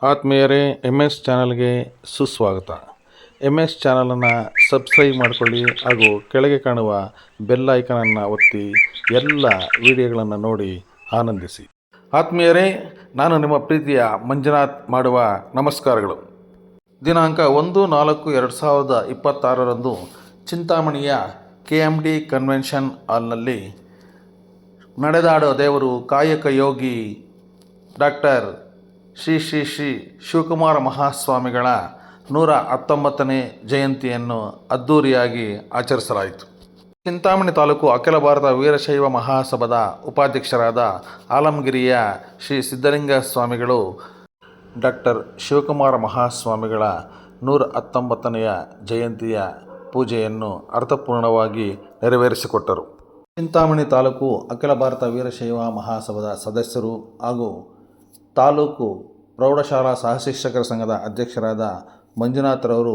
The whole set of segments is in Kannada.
ಆತ್ಮೀಯರೇ, MS ಚಾನಲ್ಗೆ ಸುಸ್ವಾಗತ. MS ಚಾನಲನ್ನು ಸಬ್ಸ್ಕ್ರೈಬ್ ಮಾಡಿಕೊಳ್ಳಿ ಹಾಗೂ ಕೆಳಗೆ ಕಾಣುವ ಬೆಲ್ ಐಕನನ್ನು ಒತ್ತಿ ಎಲ್ಲ ವಿಡಿಯೋಗಳನ್ನು ನೋಡಿ ಆನಂದಿಸಿ. ಆತ್ಮೀಯರೇ, ನಾನು ನಿಮ್ಮ ಪ್ರೀತಿಯ ಮಂಜುನಾಥ್ ಮಾಡುವ ನಮಸ್ಕಾರಗಳು. ದಿನಾಂಕ 1/4/2026 ಚಿಂತಾಮಣಿಯ KMD ಕನ್ವೆನ್ಷನ್ ಹಾಲ್ನಲ್ಲಿ ನಡೆದಾಡೋ ದೇವರು ಕಾಯಕ ಯೋಗಿ ಡಾಕ್ಟರ್ ಶ್ರೀ ಶಿವಕುಮಾರ ಮಹಾಸ್ವಾಮಿಗಳ 119ನೇ ಜಯಂತಿಯನ್ನು ಅದ್ಧೂರಿಯಾಗಿ ಆಚರಿಸಲಾಯಿತು. ಚಿಂತಾಮಣಿ ತಾಲೂಕು ಅಖಿಲ ಭಾರತ ವೀರಶೈವ ಮಹಾಸಭಾದ ಉಪಾಧ್ಯಕ್ಷರಾದ ಆಲಮಗಿರಿಯ ಶ್ರೀ ಸಿದ್ಧಲಿಂಗ ಸ್ವಾಮಿಗಳು ಡಾಕ್ಟರ್ ಶಿವಕುಮಾರ ಮಹಾಸ್ವಾಮಿಗಳ 119ನೆಯ ಜಯಂತಿಯ ಪೂಜೆಯನ್ನು ಅರ್ಥಪೂರ್ಣವಾಗಿ ನೆರವೇರಿಸಿಕೊಟ್ಟರು. ಚಿಂತಾಮಣಿ ತಾಲೂಕು ಅಖಿಲ ಭಾರತ ವೀರಶೈವ ಮಹಾಸಭಾದ ಸದಸ್ಯರು ಹಾಗೂ ತಾಲೂಕು ಪ್ರೌಢಶಾಲಾ ಸಹಶಿಕ್ಷಕರ ಸಂಘದ ಅಧ್ಯಕ್ಷರಾದ ಮಂಜುನಾಥ್ರವರು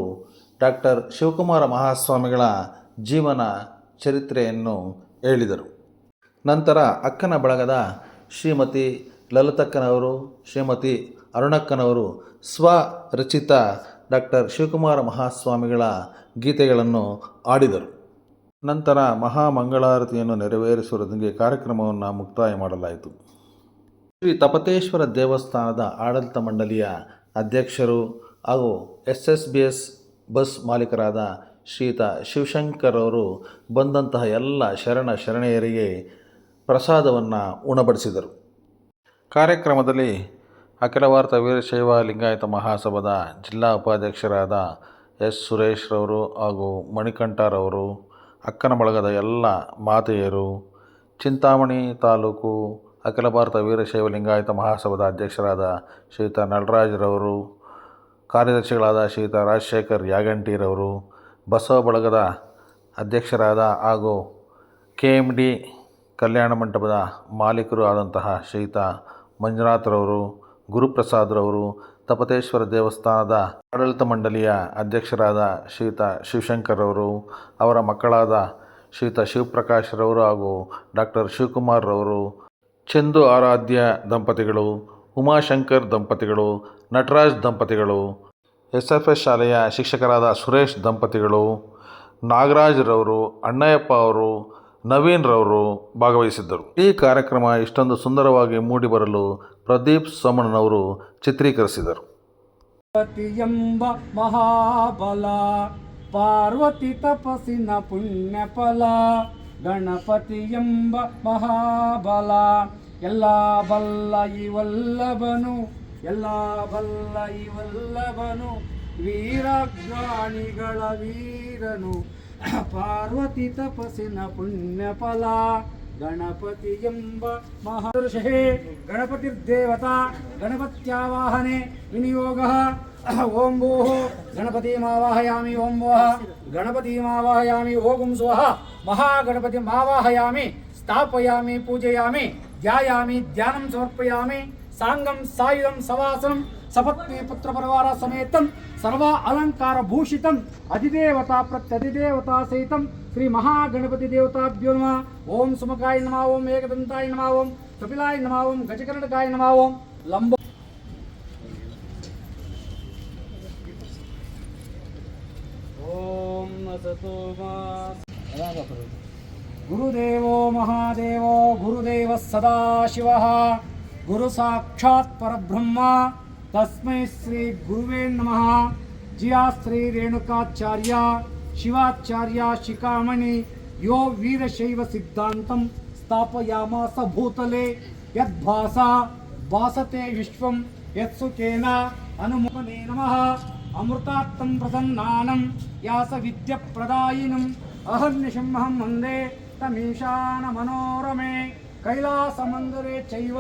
ಡಾಕ್ಟರ್ ಶಿವಕುಮಾರ ಮಹಾಸ್ವಾಮಿಗಳ ಜೀವನ ಚರಿತ್ರೆಯನ್ನು ಹೇಳಿದರು. ನಂತರ ಅಕ್ಕನ ಬಳಗದ ಶ್ರೀಮತಿ ಲಲಿತಕ್ಕನವರು, ಶ್ರೀಮತಿ ಅರುಣಕ್ಕನವರು ಸ್ವರಚಿತ ಡಾಕ್ಟರ್ ಶಿವಕುಮಾರ ಮಹಾಸ್ವಾಮಿಗಳ ಗೀತೆಗಳನ್ನು ಹಾಡಿದರು. ನಂತರ ಮಹಾಮಂಗಳಾರತಿಯನ್ನು ನೆರವೇರಿಸುವುದಕ್ಕೆ ಕಾರ್ಯಕ್ರಮವನ್ನು ಮುಕ್ತಾಯ ಮಾಡಲಾಯಿತು. ಶ್ರೀ ತಪತೇಶ್ವರ ದೇವಸ್ಥಾನದ ಆಡಳಿತ ಮಂಡಳಿಯ ಅಧ್ಯಕ್ಷರು ಹಾಗೂ SSBS ಬಸ್ ಮಾಲೀಕರಾದ ಶ್ರೀಯುತ ಶಿವಶಂಕರ್ ಅವರು ಬಂದಂತಹ ಎಲ್ಲ ಶರಣೆಯರಿಗೆ ಪ್ರಸಾದವನ್ನು ಉಣಬಡಿಸಿದರು. ಕಾರ್ಯಕ್ರಮದಲ್ಲಿ ಅಖಿಲ ಭಾರತ ವೀರಶೈವ ಲಿಂಗಾಯತ ಮಹಾಸಭಾದ ಜಿಲ್ಲಾ ಉಪಾಧ್ಯಕ್ಷರಾದ S ಸುರೇಶ್ರವರು ಹಾಗೂ ಮಣಿಕಂಠರವರು, ಅಕ್ಕನ ಬಳಗದ ಎಲ್ಲ ಮಾತೆಯರು, ಚಿಂತಾಮಣಿ ತಾಲೂಕು ಅಖಿಲ ಭಾರತ ವೀರಶೈವ ಲಿಂಗಾಯತ ಮಹಾಸಭಾದ ಅಧ್ಯಕ್ಷರಾದ ಶ್ರೀಯುತ ನಳರಾಜ್ರವರು, ಕಾರ್ಯದರ್ಶಿಗಳಾದ ಶ್ರೀಯುತ ರಾಜಶೇಖರ್ ಯಾಗಂಟಿರವರು, ಬಸವ ಬಳಗದ ಅಧ್ಯಕ್ಷರಾದ ಹಾಗೂ KMD ಕಲ್ಯಾಣ ಮಂಟಪದ ಮಾಲೀಕರು ಆದಂತಹ ಶ್ರೀಯುತ ಮಂಜುನಾಥ್ರವರು, ಗುರುಪ್ರಸಾದ್ರವರು, ತಪತೇಶ್ವರ ದೇವಸ್ಥಾನದ ಆಡಳಿತ ಮಂಡಳಿಯ ಅಧ್ಯಕ್ಷರಾದ ಶ್ರೀಯುತ ಶಿವಶಂಕರ್ರವರು, ಅವರ ಮಕ್ಕಳಾದ ಶ್ರೀಯುತ ಶಿವಪ್ರಕಾಶ್ರವರು ಹಾಗೂ ಡಾಕ್ಟರ್ ಶಿವಕುಮಾರ್ರವರು, ಚಂದು ಆರಾಧ್ಯ ದಂಪತಿಗಳು, ಉಮಾಶಂಕರ್ ದಂಪತಿಗಳು, ನಟರಾಜ್ ದಂಪತಿಗಳು, SFS ಶಾಲೆಯ ಶಿಕ್ಷಕರಾದ ಸುರೇಶ್ ದಂಪತಿಗಳು, ನಾಗರಾಜ್ರವರು, ಅಣ್ಣಯ್ಯಪ್ಪ ಅವರು, ನವೀನ್ರವರು ಭಾಗವಹಿಸಿದ್ದರು. ಈ ಕಾರ್ಯಕ್ರಮ ಇಷ್ಟೊಂದು ಸುಂದರವಾಗಿ ಮೂಡಿಬರಲು ಪ್ರದೀಪ್ ಸೋಮಣ್ಣನವರು ಚಿತ್ರೀಕರಿಸಿದರು. ಎಂಬ ಮಹಾಬಲ ಪಾರ್ವತಿ ತಪಸ್ಸಿನ ಪುಣ್ಯ ಫಲ, ಗಣಪತಿ ಎಂಬ ಮಹಾಬಲ ಎಲ್ಲ ಬಲ್ಲ ಇವಲ್ಲಭನು, ಎಲ್ಲ ಬಲ್ಲ ಇವಲ್ಲಭನು, ವೀರಜ್ಞಾನಿಗಳ ವೀರನು, ಪಾರ್ವತಿ ತಪಸ್ಸಿನ ಪುಣ್ಯ ಫಲ, ಗಣಪತಿ ಎಂಬ ಮಹಾದೃಶೇ ಗಣಪತಿರ್ದೇವತಾ ಗಣಪತ್ಯಾವಾಹನೆ ವಿನಿಯೋಗ. ಓಂ ಭೂಃ ಗಣಪತಿಮಾವಾಹಯಾಮಿ, ಓಂ ಭುವಃ ಗಣಪತಿಮಾವಾಹಯಾಮಿ, ಓಂ ಸ್ವಃ ಮಹಾಗಣಪತಿಮಾವಾಹಯಾಮಿ, ಸ್ಥಾಪಯಾಮಿ, ಪೂಜಯಾಮಿ, ಧ್ಯಾಯಾಮಿ, ಧ್ಯಾನಂ ಸಮರ್ಪಯಾಮಿ, ಸಾಂಗಂ ಸಾಯುಧಂ ಸವಾಸನಂ ಸಪತ್ನಿ ಪುತ್ರ ಪರಿವಾರ ಸಮೇತಂ ಸರ್ವ ಅಲಂಕಾರ ಭೂಷಿತಂ ಅಧಿದೇವತಾ ಪ್ರತ್ಯಧಿದೇವತಾ ಸಹಿತಂ ಶ್ರೀ ಮಹಾಗಣಪತಿ ದೇವತಾಭ್ಯೋ ನಮಃ. ಓಂ ಸುಮುಖಾಯ ನಮಃ, ಓಂ ಏಕದಂತಾಯ ನಮಃ, ಓಂ ಕಪಿಲಾಯ ನಮಃ, ಓಂ ಗಜಕರ್ಣಕಾಯ ನಮಃ, ಓಂ ಲಂಬೋ ಓಂ ಅಸತೋ ಮಾ. ಗುರುದೇವೋ ಮಹಾದೇವೋ ಗುರುದೇವ ಸದಾಶಿವಃ, ಗುರು ಸಾಕ್ಷಾತ್ ಪರಬ್ರಹ್ಮ ತಸ್ಮೈ ಶ್ರೀ ಗುರುವೇ ನಮಃ. ಜಿಯಾ ಶ್ರೀ ರೇಣುಕಾಚಾರ್ಯ ಶಿವಾಚಾರ್ಯ ಶಿಖಾಮಣಿ ಯೋ ವೀರಶೈವ ಸಿದ್ಧಾಂತಂ ಸ್ಥಾಪಯಾಮಾಸ ಭೂತಲೆ, ಯದ್ಭಾಸ ಭಾಸತೆ ವಿಶ್ವಂ ಯತ್ಸುಖೇನ ಹನುಮನೇ ನಮಃ. ಅಮೃತಾರ್ಥಂ ಪ್ರಸನ್ನಾನಂ ಯಾಸ ವಿದ್ಯಪ್ರದಾಯಿನಂ ಅಹರ್ನಿಶಂಹಂ ವಂದೇ ತಮೀಶಾನ ಮನೋರಮೆ. ಕೈಲಾಸಮಂದಿರೆ ಚೈವ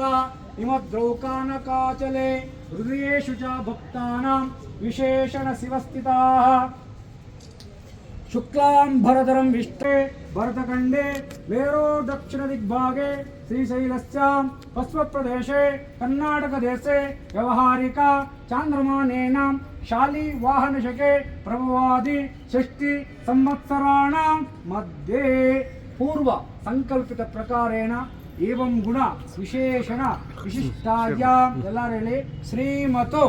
ಹಿಮದ್ರೌಕಾನಕಾಚಲೆ, ಹೃದಯೇಷು ಚ ಭಕ್ತಾನಾಂ ವಿಶೇಷಣ ಶಿವಸ್ಥಿತಾಃ. ಶುಕ್ಲಾಂಬರಧರಂ ವಿಷ್ಣು ಭರತಖಂಡೇ ಮೇರೋ ದಕ್ಷಿಣ ದಿಗ್ಭಾಗೆ ಶ್ರೀಶೈಲಸ್ಯಾಂ ಪಶ್ಚಿಮಪ್ರದೇಶೆ ಕರ್ನಾಟಕದೇಶೆ ವ್ಯವಹಾರಿಕ ಚಾಂದ್ರಮಾನೇನಾಂ ಶಾಲಿ ವಾಹನಶಕೆ ಪ್ರಭವಾದಿ ಷಷ್ಠಿ ಸಂವತ್ಸರಾಣಾಂ ಮಧ್ಯೆ ಪೂರ್ವ ಸಂಕಲ್ಪಿತ ಪ್ರಕಾರೇಣ ಏವಂ ಗುಣ ವಿಶೇಷಣ ವಿಶಿಷ್ಟಾದ್ಯಾಂ ಎಲ್ಲರೂ ಹೇಳಿ ಶ್ರೀಮತೋ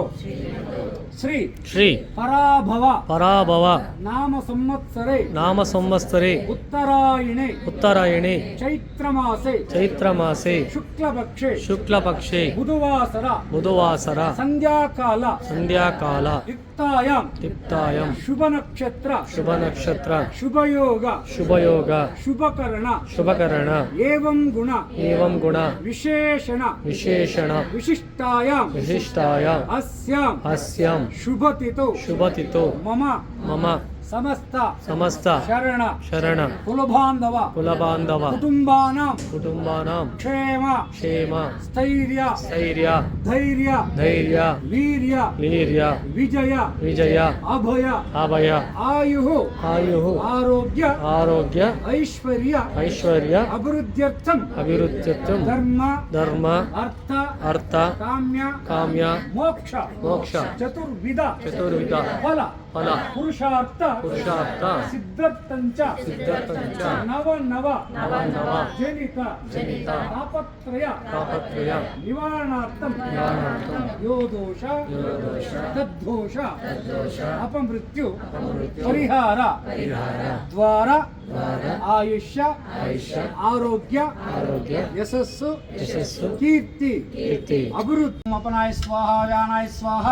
ಶ್ರೀ ಶ್ರೀ ಪರಾಭವ ಪರಾಭವ ನಾಮ ಸಂವತ್ಸರೆ ನಾಮ ಸಂವತ್ಸರೆ ಉತ್ತರಾಯಣೆ ಉತ್ತರಾಯಣೆ ಚೈತ್ರಮಾಸೆ ಚೈತ್ರಮಾಸೆ ಶುಕ್ಲಪಕ್ಷೆ ಶುಕ್ಲಪಕ್ಷೆ ಬುಧವಾಸರ ಬುಧವಾಸರ ಸಂಧ್ಯಾಕಾಲ ಸಂಧ್ಯಾಕಾಲ ಯುಕ್ತಾಯಾಂ ತಿಪ್ತಾಯಂ ಶುಭ ನಕ್ಷತ್ರ ಶುಭ ನಕ್ಷತ್ರ ಶುಭಯೋಗ ಶುಭಯೋಗ ಶುಭಕರಣ ಶುಭಕರಣ ಏವಂ ಗುಣ ಏವಂ ಗುಣ ವಿಶೇಷಣ ವಿಶೇಷಣ ವಿಶಿಷ್ಟಾಯಾಂ ವಿಶಿಷ್ಟಾಯಾಂ ಅಸ್ಯಾಂ ಅಸ್ಯಾಂ ಶುಭತಿಥೋ ಶುಭತಿಥೋ ಮಮ ಮಮ ಸಮಸ್ತ ಸಮಸ್ತ ಶರಣ ಶರಣ ಕುಲಬಾಂಧವ ಕುಲಬಾಂಧವ ಕುಟುಂಬಾನಾಂ ಕುಟುಂಬಾನಾಂ ಕ್ಷೇಮ ಕ್ಷೇಮ ಸ್ಥೈರ್ಯ ಸ್ಥೈರ್ಯ ಧೈರ್ಯ ಧೈರ್ಯ ವೀರ್ಯ ವೀರ್ಯ ವಿಜಯ ವಿಜಯ ಅಭಯ ಅಭಯ ಆಯು ಆಯು ಆರೋಗ್ಯ ಆರೋಗ್ಯ ಐಶ್ವರ್ಯ ಐಶ್ವರ್ಯ ಅಭಿವೃದ್ಧ್ಯರ್ಥಂ ಅಭಿವೃದ್ಧತ್ವಂ ಧರ್ಮ ಧರ್ಮ ಅರ್ಥ ಅರ್ಥ ಕಾಮ್ಯ ಕಾಮ್ಯ ಮೋಕ್ಷ ಮೋಕ್ಷ ಚತುರ್ವಿಧ ಚತುರ್ವಿಧ ಫಲ ಫಲ ಪುರುಷಾರ್ಥ ಪುರುಷಾರ್ಥ ಸಿದ್ಧರ್ಥಂಚ ಸಿದ್ಧರ್ಥಂಚ ನವ ನವ ನವ ನವ ಜನಿತ ಜನಿತ ತಾಪತ್ರಯ ತಾಪತ್ರಯ ನಿವಾರಣಾರ್ಥಂ ನಿವಾರಣಾರ್ಥಂ ಯೋ ದೋಷ ಯೋದೋಷ ತದ್ದೋಷ ತದ್ದೋಷ ಅಪಮೃತ್ಯು ಅಪಮೃತ್ಯು ಪರಿಹಾರ ಪರಿಹಾರ ದ್ವಾರ ದ್ವಾರ ಆಯುಷ್ಯ ಆಯುಷ್ಯ ಆರೋಗ್ಯ ಆರೋಗ್ಯ ಯಶಸ್ಸು ಯಶಸ್ಸು ಕೀರ್ತಿ ಕೀರ್ತಿ ಅಭಿವೃದ್ಧಿ ಅಪನಾಯ ಸ್ವಾಹ ವ್ಯಾನಾಯ ಸ್ವಾಹ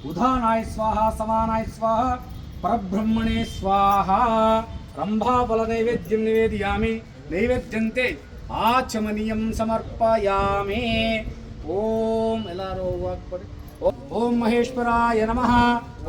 ಉದಾನಾಯ ಸ್ವಾಹ ಸಮಾನಾಯ ಸ್ವಾಹ ಪರಬ್ರಹ್ಮಣೇ ಸ್ವಾಹ ರಂಭಾಫಲ ನೈವೇದ್ಯಂ ನಿವೇದಯಾಮಿ ನೈವೇದ್ಯಂತೆ ಆಚಮನೀಯಂ ಸಮರ್ಪಯಾಮಿ ಓಂ ಎಲ್ಲರೂ ವಾಕ್ಪಡಿ ಓಂ ಮಹೇಶ್ವರಾಯ ನಮಃ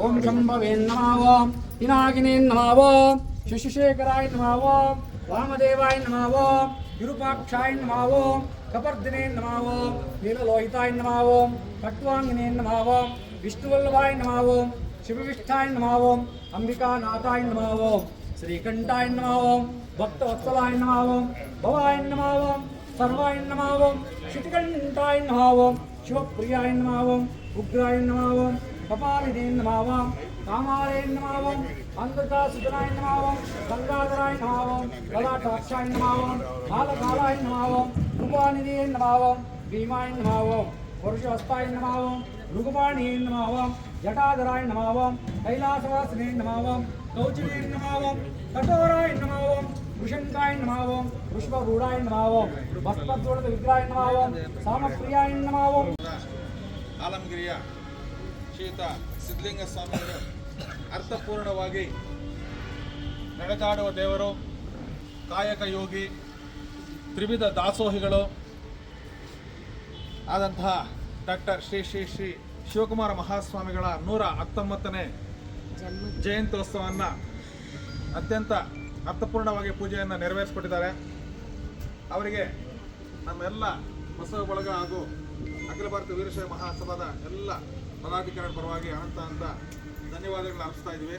ಓಂ ಶಂಭವೇ ನಮಃ ಓಂ ಪಿನಾಕಿನೇ ನಮಃ ಓಂ ಶಶಿಶೇಖರಾಯ ನಮಃ ಓಂ ವಾಮದೇವಾಯ ನಮಃ ಓಂ ವಿರೂಪಾಕ್ಷಾಯ ನಮಃ ಓಂ ಕಪರ್ದಿನೇ ನಮಃ ಓಂ ನೀಲಲೋಹಿತಾಯ ನಮಃ ಓಂ ಖಟ್ವಾಂಗಿನೇ ನಮಃ ಓಂ ವಿಷ್ಣುವಲ್ಲಭಾಯ ನಮಃ ಓಂ ಶಿವವಿಷ್ಠಾಯ ನಮಃ ಓಂ ಅಂಬಿಕಾನಾಥಾಯ ನಮಃ ಓಂ ಶ್ರೀಕಂಠಾಯ ನಮಃ ಓಂ ಭಕ್ತವತ್ಸಲಾಯ ನಮಃ ಓಂ ಭವಾಯ ನಮಃ ಓಂ ಸರ್ವಾಯ ನಮಃ ಓಂ ಶಿತಿಕಂಠಾಯ ನಮಃ ಓಂ ಶಿವಪ್ರಿಯಾಯ ನಮಃ ಓಂ ಉಗ್ರಾಯ ನಮಃ ಓಂ ಕಪಾಲಿನೇ ನಮಃ ಓಂ ಕಾಮಾಲಯ ನಮಃ ಓಂ ಅಂಧಕಾಸುತನಾಯ ನಮಃ ಓಂ ಗಂಗಾಧರಾಯ ನಮಃ ಓಂ ಲಲಾಟಾಕ್ಷಾಯ ನಮಃ ಓಂ ಕಾಲಕಾಲಾಯ ನಮಃ ಓಂ ಕೃಪಾನಿಧಿಯೇ ನಮಃ ಓಂ ಭೀಮಾಯ ನಮಃ ಓಂ ವರುಷಹಸ್ತಾಯ ನಮಃ ಓಂ ಋಗುಪಾಣಿಯೇ ನಮಃ ಓಂ ಜಟಾಧರಾಯ ನಮಃ ಓಂ ಕೈಲಾಸವಾಸಿನೇ ನಮಃ ಓಂ ಕೌಚಿನೇ ನಮಃ ಓಂ ಕಠೋರಾಯ ನಮಃ ಓಂ ವೃಷಂಕಾಯ ನಮಃ ಓಂ ವೃಷಭರೂಢಾಯ ನಮಃ ಓಂ ಭಸ್ಮದ್ರೋಣದ ವಿಗ್ರಹಾಯ ನಮಃ ಓಂ ಸಾಮಪ್ರಿಯಾಯ ನಮಃ ಓಂ ಆಲಮಗಿರಿಯ ಶ್ರೀಯುತ ಸಿದ್ಧಲಿಂಗ ಸ್ವಾಮಿಯವರು ಅರ್ಥಪೂರ್ಣವಾಗಿ ನಡೆದಾಡುವ ದೇವರು, ಕಾಯಕ ಯೋಗಿ, ತ್ರಿವಿಧ ದಾಸೋಹಿಗಳು ಆದಂತಹ ಡಾಕ್ಟರ್ ಶ್ರೀ ಶ್ರೀ ಶ್ರೀ ಶಿವಕುಮಾರ ಮಹಾಸ್ವಾಮಿಗಳ 119ನೇ ಜಯಂತ್ಯೋತ್ಸವವನ್ನು ಅತ್ಯಂತ ಅರ್ಥಪೂರ್ಣವಾಗಿ ಪೂಜೆಯನ್ನು ನೆರವೇರಿಸಿಕೊಟ್ಟಿದ್ದಾರೆ. ಅವರಿಗೆ ನಮ್ಮೆಲ್ಲ ಬಸವ ಬಳಗ ಹಾಗೂ ಅಖಿಲ ಭಾರತ ವೀರಶೈವ ಮಹಾಸಭಾದ ಎಲ್ಲ ಪದಾಧಿಕಾರಿಗಳ ಪರವಾಗಿ ಅನಂತ ಧನ್ಯವಾದಗಳನ್ನು ಅರ್ಪಿಸ್ತಾ ಇದ್ದೀವಿ.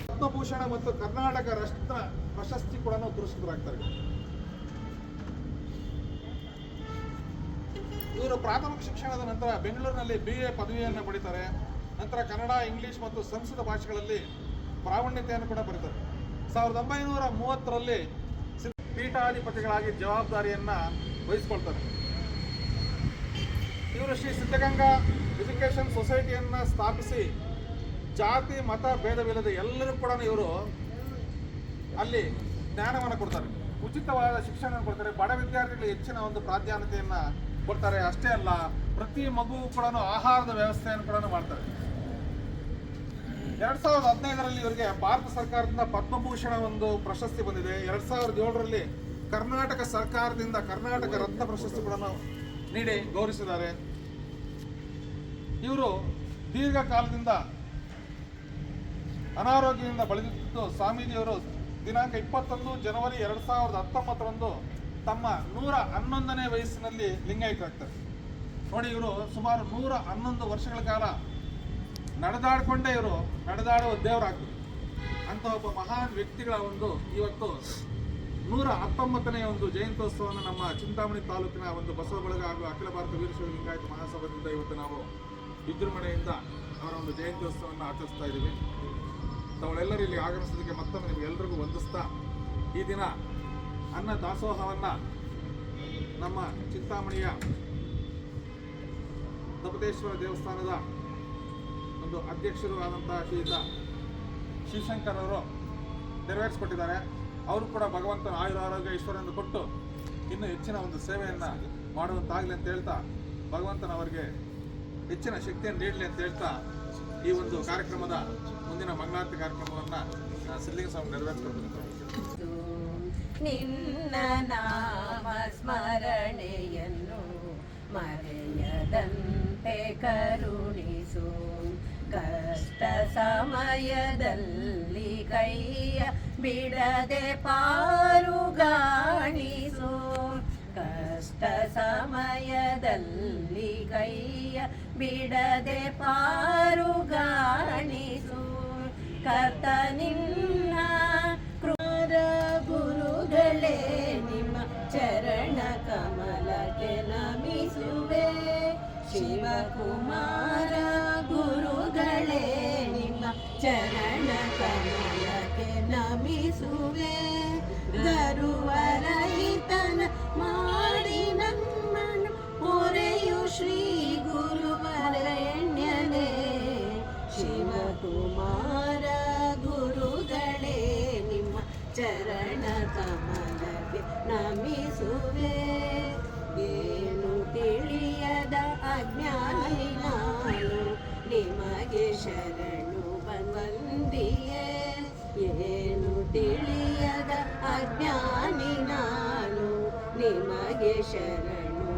ಪದ್ಮಭೂಷಣ ಮತ್ತು ಕರ್ನಾಟಕ ರತ್ನ ಪ್ರಶಸ್ತಿ ಕೂಡ ಪುರಸ್ಕೃತರಾಗ್ತಾರೆ. ಇವರು ಪ್ರಾಥಮಿಕ ಶಿಕ್ಷಣದ ನಂತರ ಬೆಂಗಳೂರಿನಲ್ಲಿ BA ಪದವಿಯನ್ನು ಪಡಿತಾರೆ. ನಂತರ ಕನ್ನಡ, ಇಂಗ್ಲಿಷ್ ಮತ್ತು ಸಂಸ್ಕೃತ ಭಾಷೆಗಳಲ್ಲಿ ಪ್ರಾವೀಣ್ಯತೆಯನ್ನು ಕೂಡ ಪಡಿತಾರೆ. 1930ರಲ್ಲಿ ಪೀಠಾಧಿಪತಿಗಳಾಗಿ ಜವಾಬ್ದಾರಿಯನ್ನು ವಹಿಸಿಕೊಳ್ತಾರೆ. ಇವರು ಶ್ರೀ ಸಿದ್ಧಗಂಗಾ ಎಜುಕೇಷನ್ ಸೊಸೈಟಿಯನ್ನು ಸ್ಥಾಪಿಸಿ ಜಾತಿ ಮತ ಭೇದವಿಲ್ಲದೆ ಎಲ್ಲರೂ ಕೂಡ ಇವರು ಅಲ್ಲಿ ಜ್ಞಾನವನ್ನು ಕೊಡ್ತಾರೆ. ಉಚಿತವಾದ ಶಿಕ್ಷಣ ಕೊಡ್ತಾರೆ. ಬಡ ವಿದ್ಯಾರ್ಥಿಗಳಿಗೆ ಹೆಚ್ಚಿನ ಒಂದು ಪ್ರಾಧಾನ್ಯತೆಯನ್ನು ಕೊಡ್ತಾರೆ. ಅಷ್ಟೇ ಅಲ್ಲ, ಪ್ರತಿ ಮಗುವು ಕೂಡ ಆಹಾರದ ವ್ಯವಸ್ಥೆಯನ್ನು ಕೂಡ ಮಾಡ್ತಾರೆ. 2015ರಲ್ಲಿ ಇವರಿಗೆ ಭಾರತ ಸರ್ಕಾರದಿಂದ ಪದ್ಮಭೂಷಣ ಒಂದು ಪ್ರಶಸ್ತಿ ಬಂದಿದೆ. 2007ರಲ್ಲಿ ಕರ್ನಾಟಕ ಸರ್ಕಾರದಿಂದ ಕರ್ನಾಟಕ ರತ್ನ ಪ್ರಶಸ್ತಿ ಕೂಡ ನೀಡಿ ಗೌರವಿಸಿದ್ದಾರೆ. ಇವರು ದೀರ್ಘಕಾಲದಿಂದ ಅನಾರೋಗ್ಯದಿಂದ ಬಳಲುತ್ತಿದ್ದು ಸ್ವಾಮೀಜಿಯವರು ದಿನಾಂಕ 21 ಜನವರಿ 2019ರಂದು ತಮ್ಮ 111ನೇ ವಯಸ್ಸಿನಲ್ಲಿ ಲಿಂಗಾಯತರಾಗ್ತಾರೆ. ನೋಡಿ, ಇವರು ಸುಮಾರು 111 ವರ್ಷಗಳ ಕಾಲ ನಡೆದಾಡಿಕೊಂಡೇ ಇವರು ನಡೆದಾಡುವ ದೇವರಾಗ್ತದೆ. ಅಂತ ಒಬ್ಬ ಮಹಾನ್ ವ್ಯಕ್ತಿಗಳ ಒಂದು ಇವತ್ತು 119ನೇ ಒಂದು ಜಯಂತ್ಯೋತ್ಸವವನ್ನು ನಮ್ಮ ಚಿಂತಾಮಣಿ ತಾಲೂಕಿನ ಒಂದು ಬಸವ ಬಳಗ ಹಾಗೂ ಅಖಿಲ ಭಾರತ ವೀರಶೈವ ಲಿಂಗಾಯತ ಮಹಾಸಭಾದಿಂದ ಇವತ್ತು ನಾವು ವಿಜೃಂಭಣೆಯಿಂದ ಅವರ ಒಂದು ಜಯಂತ್ಯೋತ್ಸವವನ್ನು ಆಚರಿಸ್ತಾ ಇದ್ದೀವಿ. ತಾವುಗಳೆಲ್ಲರೂ ಇಲ್ಲಿ ಆಗಮಿಸೋದಕ್ಕೆ ಮತ್ತೊಮ್ಮೆ ನಿಮಗೆಲ್ಲರಿಗೂ ವಂದಿಸ್ತಾ, ಈ ದಿನ ಅನ್ನ ದಾಸೋಹವನ್ನು ನಮ್ಮ ಚಿಂತಾಮಣಿಯ ದಪದೇಶ್ವರ ದೇವಸ್ಥಾನದ ಒಂದು ಅಧ್ಯಕ್ಷರು ಆದಂತಹ ಶ್ರೀಯುತ ಶಿವಶಂಕರ್ ಅವರು ನೆರವೇರಿಸಿಕೊಟ್ಟಿದ್ದಾರೆ. ಅವರು ಕೂಡ ಭಗವಂತನ ಆಯುರಾರೋಗ್ಯ ಈಶ್ವರನ್ನು ಕೊಟ್ಟು ಇನ್ನೂ ಹೆಚ್ಚಿನ ಒಂದು ಸೇವೆಯನ್ನು ಮಾಡುವಂತಾಗಲಿ ಅಂತ ಹೇಳ್ತಾ, ಭಗವಂತನ ಅವರಿಗೆ ಹೆಚ್ಚಿನ ಶಕ್ತಿಯನ್ನು ನೀಡಲಿ ಅಂತ ಹೇಳ್ತಾ ಈ ಒಂದು ಕಾರ್ಯಕ್ರಮದ ಮುಂದಿನ ಮಂಗಳಾರತಿ ಕಾರ್ಯಕ್ರಮವನ್ನು ಸಿದ್ಧಲಿಂಗ ಸ್ವಾಮಿ ನೆರವೇರಿಸಿಕೊಟ್ಟಿದ್ದಾರೆ. ನಿನ್ನ ನಾಮ ಸ್ಮರಣೆಯನ್ನು ಮರೆಯದಂತೆ ಕರುಣಿಸು, ಕಷ್ಟ ಸಮಯದಲ್ಲಿ ಕೈಯ ಬಿಡದೆ ಪಾರುಗಾಣಿಸು, ಕಷ್ಟ ಸಮಯದಲ್ಲಿ ಕೈಯ ಬಿಡದೆ ಪಾರುಗಾಣಿಸು, ಕರ್ತ ನಿನ್ನ ಕ್ರೂರ ಗುರುಗಳೇ ನಿಮ್ಮ ಚರಣ ಕಮಲಕ್ಕೆ ನಮಿಸುವೆ, ಶಿವಕುಮಾರ ಗುರುಗಳೇ ನಿಮ್ಮ ಚರಣ ಕಮಲಕ್ಕೆ ನಮಿಸುವೆ, ಗರುವರಹಿತನ ಮಾಡಿ ನಮ್ಮನ್ನು ಹೊರೆಯು ಶ್ರೀ ಗುರುವರೆಣ್ಯನೇ, ಶಿವಕುಮಾರ ಗುರುಗಳೇ ನಿಮ್ಮ ಚರಣ ಕಮಲಕ್ಕೆ ನಮಿಸುವೆ, ಏನು ತಿಳಿಯದ ಅಜ್ಞಾನಿ ನಾನು ನಿಮಗೆ ಶರಣು ಬಂದಿಯೇ, ಏನು ತಿಳಿಯದ ಅಜ್ಞಾನಿ ನಾನು ನಿಮಗೆ ಶರಣು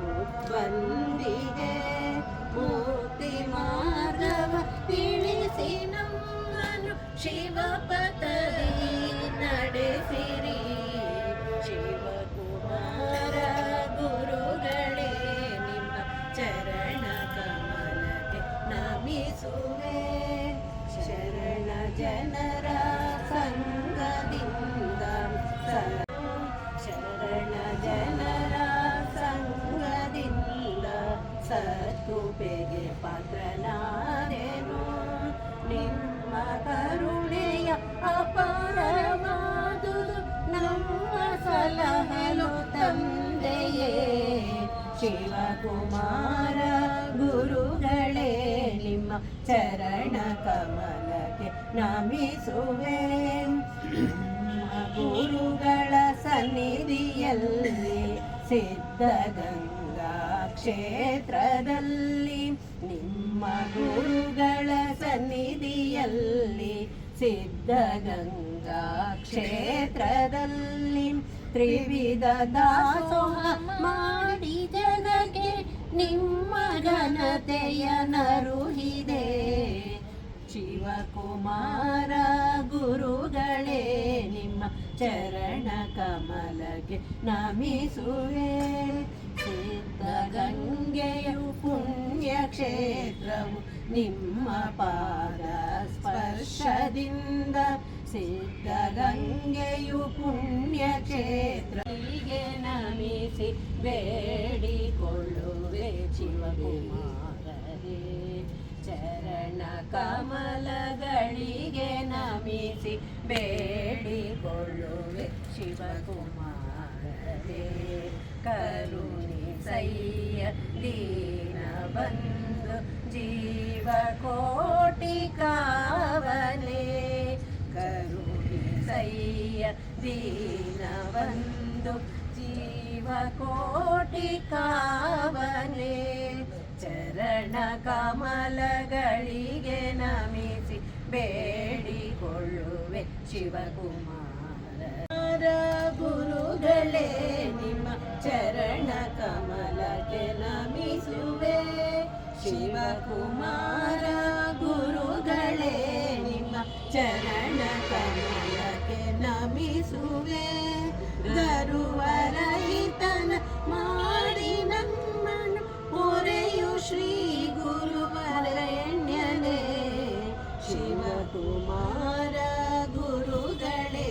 ಬಂದಿಗೆ, ಮುಕ್ತಿ ಮಾರ್ಗವ ತಿಳಿಸಿ ನಮ್ಮನ್ನು ಶಿವಪತದಿ ನಡೆಸಿರಿ, ಶಿವಕುಮಾರ ಗುರುಗಳೇ ನಿಮ್ಮ ಚರಣ ಕಮಲಕ್ಕೆ ನಮಿಸುವೆ, ಶರಣ ಜನರ ಸಂಗದಿಂದ ಶರಣ ಜನರ ಸಂಗದಿಂದ ಸತ್ಕೃಪೆಗೆ ಪಾತ್ರನಾದೆನು, ನಿಮ್ಮ ಕರುಣೆಯ ಅಪಾರವಾದುದು ನಮ್ಮ ಸಲಹಲು ತಂದೆಯೇ, ಶಿವಕುಮಾರ ಗುರುಗಳೇ ನಿಮ್ಮ ಚರಣ ಕಮಲಕ್ಕೆ ನಮಿಸುವೆ, ಗುರುಗಳ ಸನ್ನಿಧಿಯಲ್ಲಿ ಸಿದ್ಧಗಂಗಾ ಕ್ಷೇತ್ರದಲ್ಲಿ, ನಿಮ್ಮ ಗುರುಗಳ ಸನ್ನಿಧಿಯಲ್ಲಿ ಸಿದ್ಧಗಂಗಾ ಕ್ಷೇತ್ರದಲ್ಲಿ ತ್ರಿವಿಧ ದಾಸೋಹ ಮಾಡಿ ಜನಕ್ಕೆ ನಿಮ್ಮ ಘನತೆಯ ನರುಹಿದೆ, ಶಿವಕುಮಾರ ಗುರುಗಳೇ ನಿಮ್ಮ ಚರಣ ಕಮಲಕ್ಕೆ ನಮಿಸುವೆ, ಸಿದ್ಧಗಂಗೆಯು ಪುಣ್ಯ ಕ್ಷೇತ್ರವು ನಿಮ್ಮ ಪಾದ ಸ್ಪರ್ಶದಿಂದ, ಸಿದ್ಧಗಂಗೆಯು ಪುಣ್ಯ ಕ್ಷೇತ್ರ ಹೀಗೆ ನಮಿಸಿ ಬೇಡಿಕೊಳ್ಳುವೆ, ಶಿವಕುಮಾರರೇ ಚರಣ ಕಮಲಗಳಿಗೆ ನಮಿಸಿ ಬೇಡಿಕೊಳ್ಳುವೆ, ಶಿವಕುಮಾರರೇ ಕರುಣಿಸಯ್ಯ ದೀನ ಬಂಧು ಜೀವಕೋಟಿ ಕಾವಲೇ, ಕರುಣಿಸಯ್ಯ ದೀನ ಬಂಧು ಜೀವಕೋಟಿ ಕಾವಲೇ, ಚರಣ ಕಮಲಗಳಿಗೆ ನಮಿಸಿ ಬೇಡಿಕೊಳ್ಳುವೆ, ಶಿವಕುಮಾರ ಗುರುಗಳೇ ನಿಮ್ಮ ಚರಣ ಕಮಲಕ್ಕೆ ನಮಿಸುವೆ, ಶಿವಕುಮಾರ ಗುರುಗಳೇ ನಿಮ್ಮ ಚರಣ ಕಮಲಕ್ಕೆ ನಮಿಸುವೆ, ಗರುವರಹಿತನ ಮಾಡಿ ನಮ್ಮನ್ನು ಹೊರೆಯು ಶ್ರೀ ಗುರುವರೆಣ್ಯನೇ, ಶಿವಕುಮಾರ ಗುರುಗಳೇ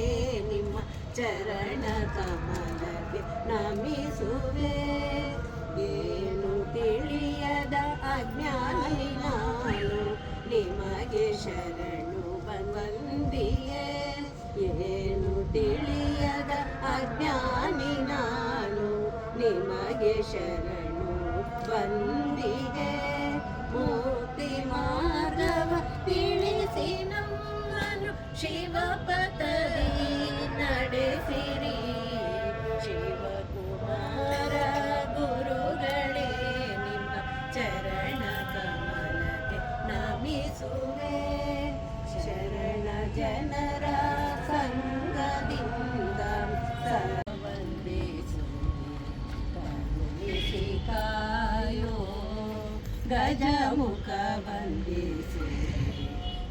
ನಿಮ್ಮ ಚರಣ ಕಮಲಕ್ಕೆ ನಮಿಸುವೆ, ಏನು ತಿಳಿಯದ ಅಜ್ಞಾನಿ ನಾನು ನಿಮಗೆ ಶರಣು ಬಂದಿಯೇ, ಏನು ತಿಳಿಯದ ಅಜ್ಞಾನಿ ನಾನು ನಿಮಗೆ ಶರಣು ಬಂದಿಗೆ ಮುಕ್ತಿ ಮಾರ್ಗವ ತಿಳಿಸಿ ನಮ್ಮನು ಶಿವಪತದಿ ನಡೆಸಿರಿ. ಶಿವಕುಮಾರ ಗುರುಗಳೇ ನಿಮ್ಮ ಚರಣ ಕಮಲಕ್ಕೆ ನಮಿಸುವೆ. ಶರಣ ಜನರ ಸಂಗದಿಂದ ಕರುಣಿಸಿ ಕಾಯೋ ಗಜಮುಖ ವಂದಿಸಿ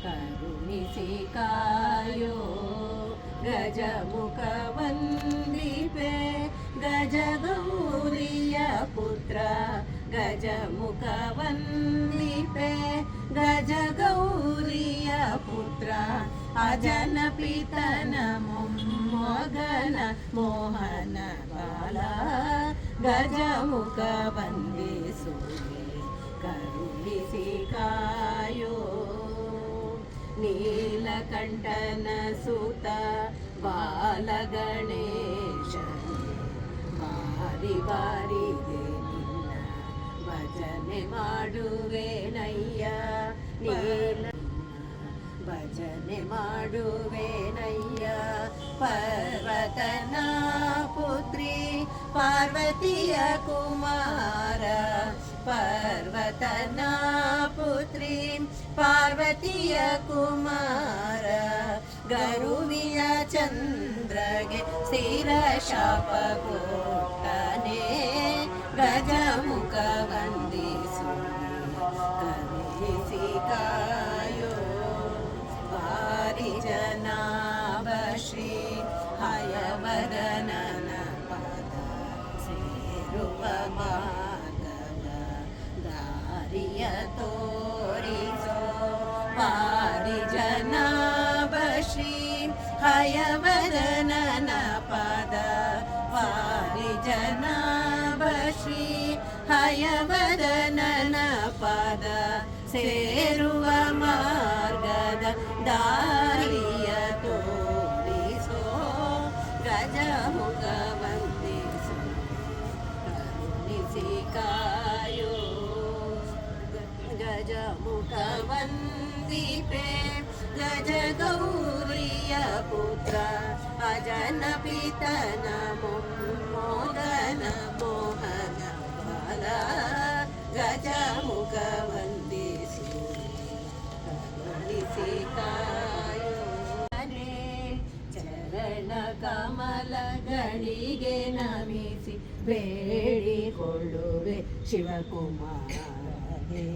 ಕರುಣಿಸಿ ಕಾಯೋ ಗಜಮುಖ ವಂದಿಪೆ. ಗಜಗೌರಿಯ ಪುತ್ರ ಗಜಮುಖ ವಂದಿಪೆ. ಗಜಗೌರಿಯ ಪುತ್ರ ಅಜನ ಪಿತನ ಮೊಮ್ಮಗನ ಮೋಹನ ಬಾಲ ಗಜಮುಖ ವಂದಿಸುವೆ ಕರುಣಿಸಿ ಕಾಯೋ. ನೀಲಕಂಠನ ಸುತ ಬಾಲಗಣೇಶ ಬಾರಿ ಬಾರಿಗೆ ನಿನ್ನ ಭಜನೆ ಮಾಡುವೆನಯ್ಯ. ನೀಲ ಭಜನೆ ಮಾಡುವೆನಯ್ಯ. ಪರ್ವತನ ಪುತ್ರಿ ಪಾರ್ವತಿಯ ಕುಮಾರ ಪರ್ವತನ ಪುತ್ರಿ ಪಾರ್ವತಿಯ ಕುಮಾರ. ಗರುವಿಯ ಚಂದ್ರಗೆ ಸ್ಥಿರ ಶಾಪ ಕೊಟ್ಟನೆ ಗಜಮುಖ ವಂದಿಸು ಕರುಣಿಸಿ ಕಾಯೋ. ವಾರಿಜನಾಭ ಶ್ರೀ ಹಯವದನನ ಪದ ಸೇರುವ ಮಾರ್ಗವ ದಾರಿಯ ತೋರಿಸೋ. ವಾರಿಜನಾಭ ಶ್ರೀ ಹಯವದನನ ಪದ ವಾರಿಜನಾಭ ಶ್ರೀ ಹಯವದನನ ಪದ ಸೇರುವ ಮಾರ್ಗದ ದಾರಿಯ ತೋರಿಸೋ. ಗಜಮುಖ ವಂದಿಸು ಕರುಣಿಸಿ ಕಾಯೋ. ಗಜಮುಖ ವಂದಿಪೆ ಗಜಗೌರಿಯ ಪುತ್ರ ಅಜನ ಪಿತನ ಮೊಮ್ಮಗನ ಮೋಹನ ಬಾಲ ಗಜಮುಖ ವಂದಿಸಿ ಕರುಣಿಸಿ ಕಾಯೋ. ಚರಣ ಕಮಲಗಳಿಗೆ ನಮಿಸಿ ಬೇಡಿಕೊಳ್ಳುವೆ ಶಿವಕುಮಾರನೇ.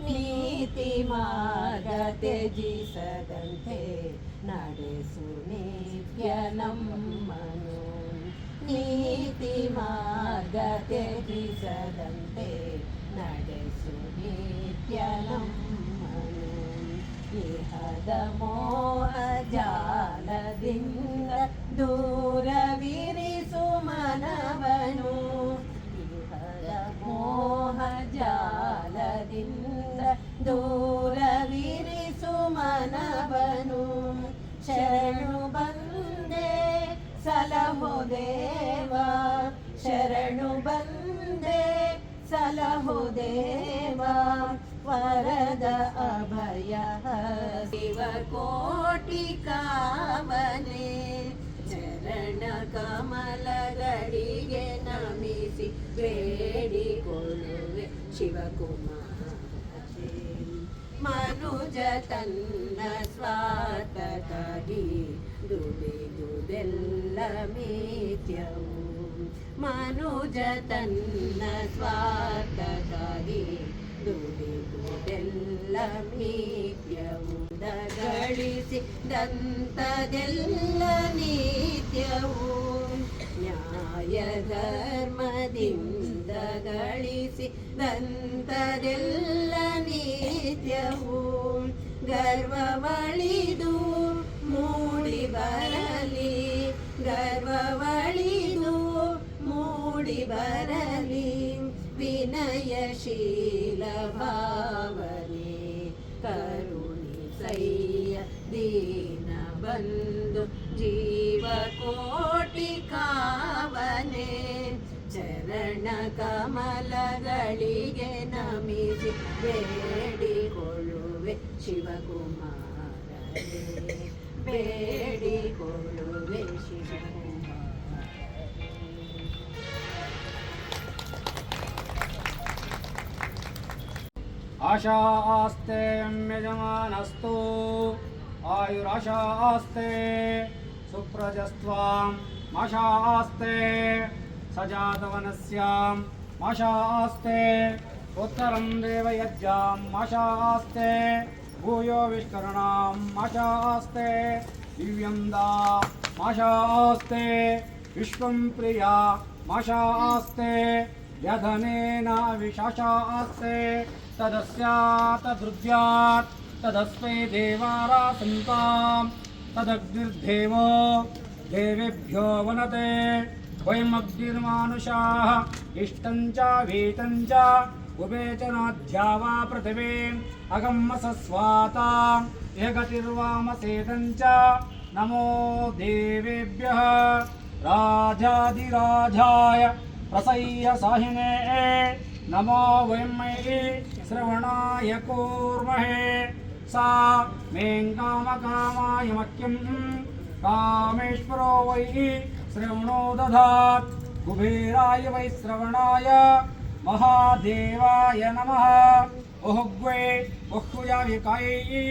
ನೀತಿ ಮಾರ್ಗ ತ್ಯಜಿಸದಂತೆ ನಡೆಸು ನಿತ್ಯ ನಮ್ಮನು. ನೀತಿ ಮಾರ್ಗ ತ್ಯಜಿಸದಂತೆ ನಡೆಸು ನಿತ್ಯ ನಮ್ಮನು. ಇಹದ ಮೋಹ ಜಾಲದಿಂದ ದೂರವಿರಿಸು ಮನವನು. ಇಹದ ಮೋಹ ಜಾಲದಿಂದ ದೂರವಿರಿಸು ಮನವನು. ಶರಣು ಬಂದೆ ಸಲಹೋ ದೇವ ಶರಣು ಬಂದೆ ಸಲಹೋ ದೇವ. ವರದ ಅಭಯ ಶಿವ ಕೋಟಿ ಕಾವನೆ. ಚರಣ ಕಮಲಗಳಿಗೆ ನಮಿಸಿ ಬೇಡಿಕೊಳ್ಳುವೆ ಶಿವಕುಮಾರನೇ. ಮನುಜ ತನ್ನ ಸ್ವಾರ್ಥಕ್ಕಾಗಿ ದುಡಿದುದೆಲ್ಲ ಮಿಥ್ಯವು. ಮನುಜ ತನ್ನ ಸ್ವಾರ್ಥಕ್ಕಾಗಿ ದುಡಿದುದೆಲ್ಲ ಮಿಥ್ಯವು. ಗಳಿಸಿ ದಂತದೆಲ್ಲ ನಿತ್ಯವು. ನ್ಯಾಯ ಧರ್ಮದಿಂದ ಗಳಿಸಿ ದಂತದೆಲ್ಲ ನಿತ್ಯವು. ಗರ್ವವಳಿದು ಮೂಡಿ ಬರಲಿ ಗರ್ವವಳಿದು ಮೂಡಿ ಬರಲಿ. ವಿನಯಶೀಲ ಭಾವನೆ ಕರುಣಿಸಯ್ಯ ದೀನ ಬಂಧು ಜೀವ ಕೋಟಿ ಕಾವನೆ. ಚರಣ ಶಿವಕುಮಾರನೇ ಬೇಡಿಕೊಳ್ಳುವೆ ಶಿವಕುಮಾರನೇ. आशास्ते यजमानस्तु आयुराशास्ते सुप्रजस्त्वां माशास्ते सजातवनस्यां माशास्ते उत्तरं देवयज्ञां माशास्ते भूयो विष्करणां माशास्ते दिव्यन्दा माशास्ते विश्वं प्रिया माशास्ते यधनेन विशाशास्ते तदस्यात् तदस्मै देवारासन्तां तदग्निर्देवो देवेभ्यो वनते वयमग्निर्मानुषाः इष्टं च वीतं च उभे च नाध्या वा पृथिवीम् अगम्मसस्वाता यगतिर्वामसेदं च नमो देवेभ्यः राजाधिराजाय प्रसह्य साहिने नमो वयमयि श्रवणाय कूर्महे सा मेङ्कामकामाय मह्यं कामेश्वरो वै श्रवणो दधात् कुबेराय वै श्रवणाय महादेवाय नमः ओहुग्वे ओह्वयाविकायै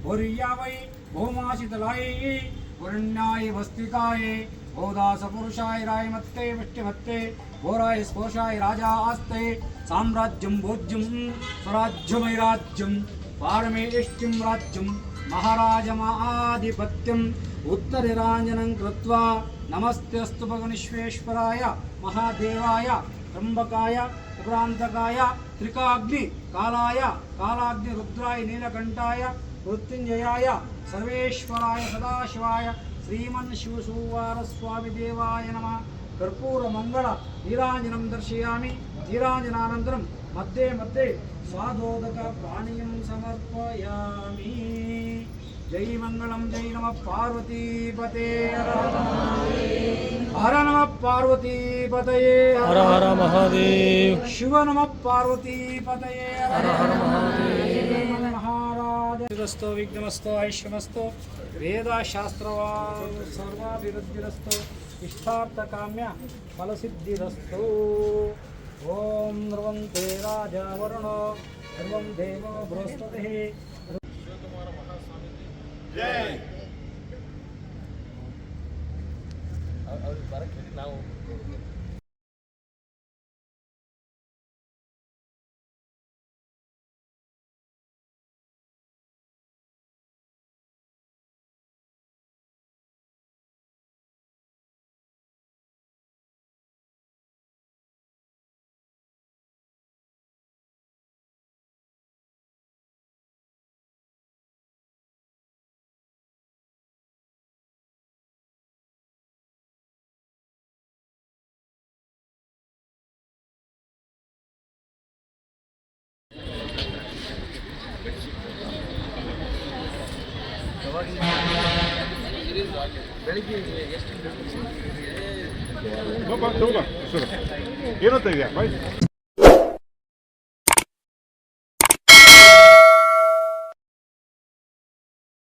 भूर्या वै भूमाशितलायै वरुण्याय वस्तिकाय ओदासपुरुषाय रायमत्ते वृष्टिमत्ते घोराय स्पोषाय राजा आस्ते साम्राज्यं भोज्यं स्वराज्यमैराज्यं पारमेष्टिं राज्यं महाराजमाधिपत्यम् उत्तरिराञ्जनं कृत्वा नमस्तेऽस्तु भगवन्विश्वेश्वराय महादेवाय त्र्यम्बकाय त्रिपुरान्तकाय त्रिकाग्नि कालाय कालाग्निरुद्राय नीलकण्ठाय मृत्युञ्जयाय सर्वेश्वराय सदाशिवाय श्रीमन् शिवसुवारस्वामी देवाय नमः कर्पूरमङ्गल नीराञ्जनं दर्शयामि नीराञ्जनानन्तरं मध्ये मध्ये स्वादोदक पानीयं समर्पयामि जय मंगलम जय नमः पार्वतीपते हर नमः पार्वतीपतये हर हर महादेव शिव नमः पार्वतीपतये हर हर महादेव महाराज विघ्नस्तो विघ्नमस्तो ऐश्वर्यमस्तो वेदशास्त्रवा सर्वाभिवृद्धिरस्तो इष्टार्थकाम्य फलसिद्धिरस्तो ओम ध्रुवन्ते राजा वरुणो ध्रुवं देवो बृहस्पतिः ಶಿವಕುಮಾರ ಮಹಾಸ್ವಾಮೀಜಿ ಜೈ. ಅವ್ರಿಗೆ ಬರಕ್ಕೆ ಹೇಳಿ ನಾವು ಬೆಳಿಗ್ಗೆ ಎಷ್ಟು ಏನಂತ ಇದೆಯಾ ಬಾಯ್